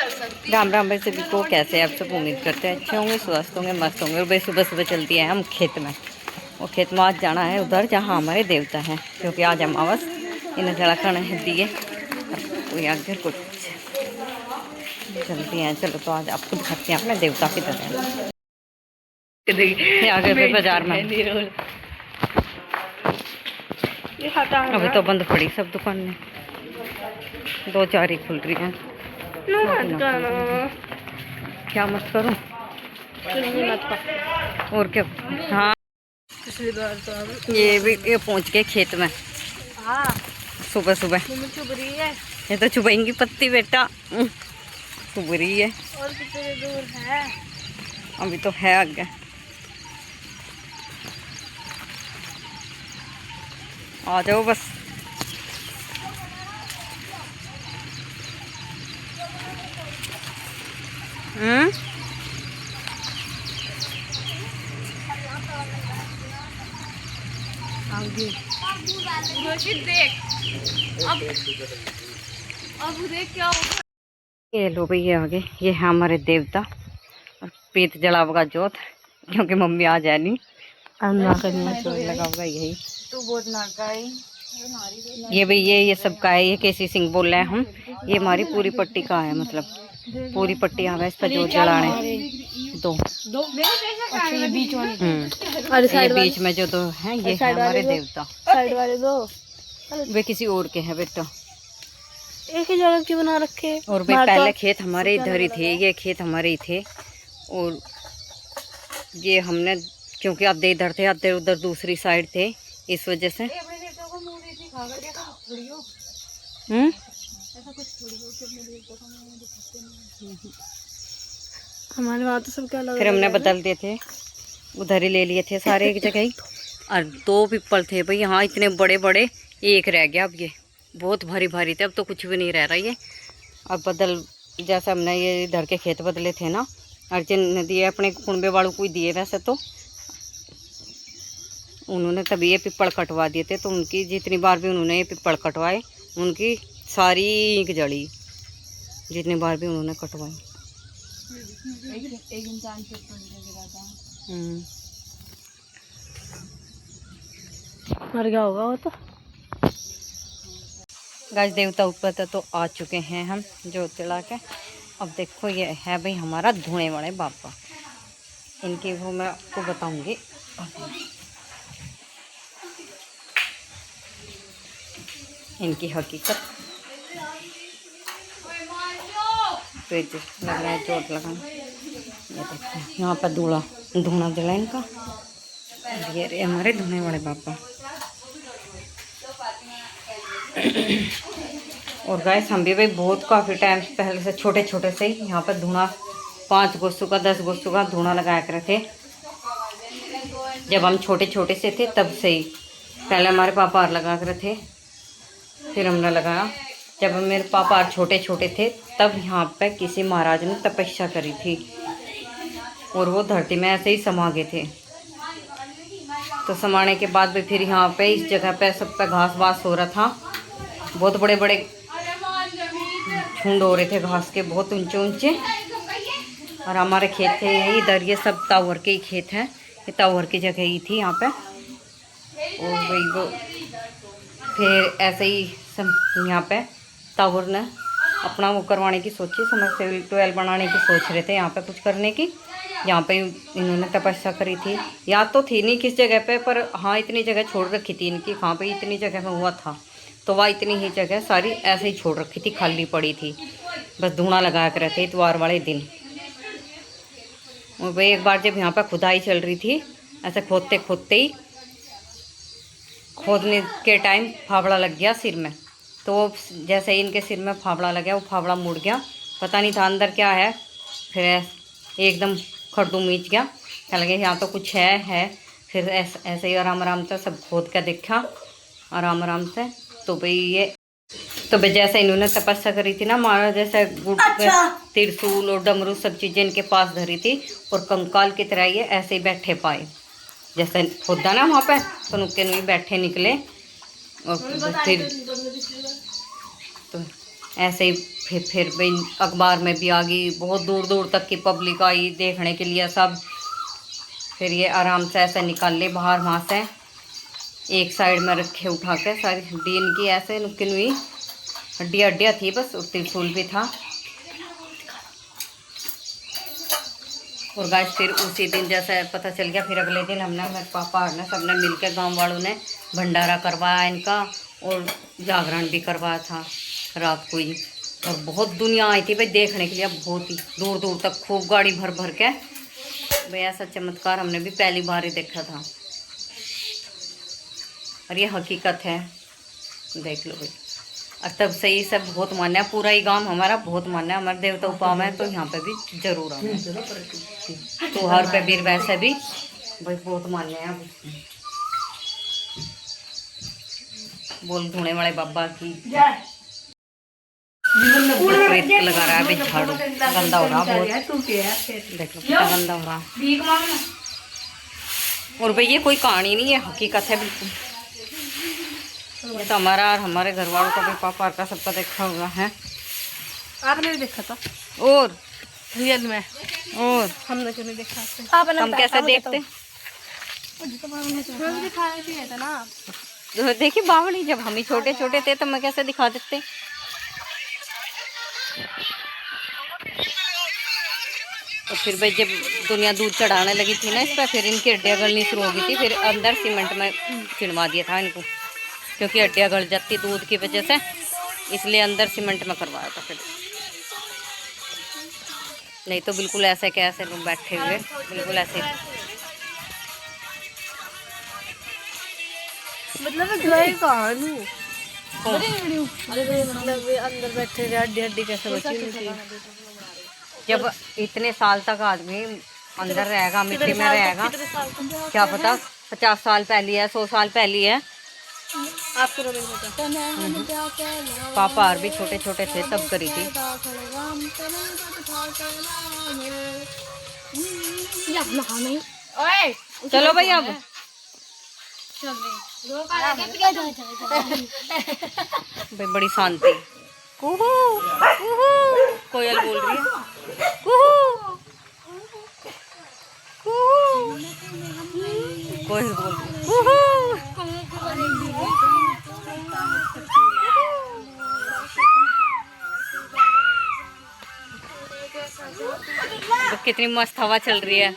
राम राम भाई सभी को, कैसे आप सब? उम्मीद करते हैं अच्छे होंगे, स्वस्थ होंगे, मस्त होंगे। और भाई सुबह सुबह चलती है हम खेत में। और खेत में आज जाना है उधर जहाँ हमारे देवता हैं, क्योंकि आज अमावस इन्हें जड़ा करने दिए कोई आगे कुछ चलती हैं। चलो तो आज आपको दिखाते हैं अपने देवता की तरह। आगे फिर बाजार में अभी तो बंद पड़ी सब दुकानें, 2-4 ही खुल रही हैं। क्या मत करूं और क्या। हाँ पिछली बार तो ये पहुंच गए खेत में। हाँ सुबह सुबह चुभ रही है। ये तो चुभेंगी पत्ती बेटा, चुभ रही है। और कितनी दूर है? अभी तो है आगे। आ जाओ बस। आगे देख अब देख क्या होगा। ये लो भाई, ये आगे ये है हमारे देवता। और पीत जलावगा जोत, क्योंकि मम्मी आ जाए नहीं लगा होगा यही। तू बहुत नाका है। ये भाई ये सब का है। ये केसी सिंह बोल रहे हैं हम। ये हमारी पूरी पट्टी का है, मतलब पूरी पट्टी यहाँ इस पर जोत जलाने दो। अच्छा ये बीच वाले ये बीच में जो दो हैं ये है हमारे देवता। साइड वाले दो वे किसी और के हैं बेटा, एक ही जगह क्यों बना रखे? और भाई पहले खेत हमारे इधर ही थे, ये खेत हमारे ही थे। और ये हमने, क्योंकि आप इधर थे, आप उधर दूसरी साइड थे, इस वजह से। हमारे वहाँ तो सब क्या लगा। फिर हमने बदल दिए थे, उधर ही ले लिए थे सारे एक जगह ही। और 2 पीपल थे भाई यहाँ, इतने बड़े बड़े, एक रह गया। अब ये बहुत भारी भारी थे, अब तो कुछ भी नहीं रह रहा ये। अब बदल, जैसे हमने ये इधर के खेत बदले थे ना, अर्जुन ने दिए अपने कुंबे वालों को ही दिए वैसे तो। उन्होंने तभी ये पिपड़ कटवा दिए थे, तो उनकी जितनी बार भी उन्होंने ये पिपड़ कटवाए, उनकी सारी ईंट जड़ी, जितनी बार भी उन्होंने कटवाई। एक इंसान मर गया होगा वो तो। गाइस देवता ऊपर तो आ चुके हैं हम जोत जला के। अब देखो ये है भाई हमारा धुएं वाले बाबा। इनकी वो मैं आपको बताऊंगी। इनकी हकीकत तो लग रहा है चोट लगाना। ये देखो यहाँ पर धुआं जला इनका। ये हमारे धुने वाले बाबा। और गाइस हम भी भाई बहुत काफ़ी टाइम पहले से छोटे छोटे से ही यहाँ पर धुआं 5 गोसू का 10 गोसू का धुआं लगाया करे थे। जब हम छोटे छोटे से थे तब से ही, पहले हमारे पापा और लगा करे थे, फिर हमने लगाया। जब मेरे पापा और छोटे छोटे थे तब यहाँ पे किसी महाराज ने तपस्या करी थी, और वो धरती में ऐसे ही समा गए थे। तो समाने के बाद भी फिर यहाँ पे इस जगह पे सब पे घास वास हो रहा था। बहुत बड़े बड़े झुंड हो रहे थे घास के, बहुत ऊंचे ऊंचे। और हमारे खेत थे यही इधर, ये सब तावर के ही खेत हैं, ये तावर की जगह ही थी यहाँ पे। और वही वो फिर ऐसे ही सब यहाँ पे तावर ने अपना वो करवाने की सोची, समरसेबल ट्वेल बनाने की सोच रहे थे यहाँ पे कुछ करने की। यहाँ पे इन्होंने तपस्या करी थी, याद तो थी नहीं किस जगह पे, पर हाँ इतनी जगह छोड़ रखी थी इनकी। कहाँ पे इतनी जगह में हुआ था, तो वह इतनी ही जगह सारी ऐसे ही छोड़ रखी थी, खाली पड़ी थी, बस धुआं लगा कर रहे थे इतवार वाले दिन। और भाई एक बार जब यहाँ पे खुदाई चल रही थी, ऐसे खोदते खोदते ही खोदने के टाइम फावड़ा लग गया सिर में। तो जैसे ही इनके सिर में फावड़ा लग गया, वो फावड़ा मुड़ गया, पता नहीं था अंदर क्या है। फिर एकदम खड़दू मीच गया, क्या लगे यहाँ तो कुछ है। फिर ऐसे ही आराम आराम से सब खोद कर देखा आराम आराम से। तो भाई जैसे इन्होंने तपस्या करी थी ना, हमारा जैसे त्रिशूल और डमरू सब चीज़ें इनके पास धरी थी, और कंकाल की तरह ये ऐसे ही बैठे पाए। जैसे खोदा ना वहाँ पे, तो नुक्के नुई बैठे निकले। और फिर तो ऐसे ही फिर भाई अखबार में भी आ गई, बहुत दूर दूर तक की पब्लिक आई देखने के लिए सब। फिर ये आराम से ऐसे निकाल ले बाहर वहाँ से, एक साइड में रखे उठा के, सारी हड्डी इनकी ऐसे नुकी हुई हड्डियाँ हड्डियाँ थी बस, और त्रिशूल भी था। और गाइस फिर उसी दिन जैसे पता चल गया, फिर अगले दिन हमने, मेरे पापा और ने सबने मिलकर गांव वालों ने भंडारा करवाया इनका, और जागरण भी करवाया था रात को ही। और बहुत दुनिया आई थी भाई देखने के लिए, बहुत ही दूर दूर तक, खूब गाड़ी भर भर के भाई। ऐसा चमत्कार हमने भी पहली बार ही देखा था, और ये हकीकत है, देख लो भाई। और तब से ही सब बहुत मान्य है, पूरा ही गांव हमारा बहुत मान्य है, हमारे देवता उपाव है, तो यहाँ पे भी जरूर आना। त्योहार पे भी वैसे भी भाई बहुत मान्य है। बोल धोने वाले बाबा की प्रीत लगा रहा है अभी झाड़ू, गंदा हो रहा बहुत, देख लो कितना गंदा हो रहा। और भाई ये कोई कहानी नहीं है, हकीकत है बिल्कुल। ये तो हमारा और हमारे घर वालों का भी, पापा का सबका देखा हुआ है। आपने भी देखा था? और रियल में? और हमने क्यों नहीं देखा? हम कैसे देखते? दिखाया भी था ना। तो देखिए बावली, जब हम ही छोटे छोटे थे तो मैं कैसे दिखा देते। तो फिर भाई जब दुनिया दूध चढ़ाने लगी थी ना इस पर, फिर इनकी हड्डियाँ गलनी शुरू हो गई थी। फिर अंदर सीमेंट में चिड़वा दिया था इनको, क्योंकि हड्डियाँ गल जाती दूध की वजह से, इसलिए अंदर सीमेंट में करवाया था। फिर नहीं तो बिल्कुल ऐसे कैसे लोग बैठे हुए, बिल्कुल ऐसे। मतलब कहानी मतलब अंदर बैठे थे, हड्डी हड्डी कैसे बची? जब इतने साल तक आदमी अंदर रहेगा, मिट्टी में रहेगा, क्या पता 50 साल पहली है, 100 साल पहली है। आपको नहीं पता? पापा और भी छोटे छोटे थे तब करी थी। चलो भाई अब भाई बड़ी शांति। कुहू कुहू कोयल बोल रही है, कुहू कुहू कोयल बोल रही है, कुहू। तो कितनी मस्त हवा चल रही है।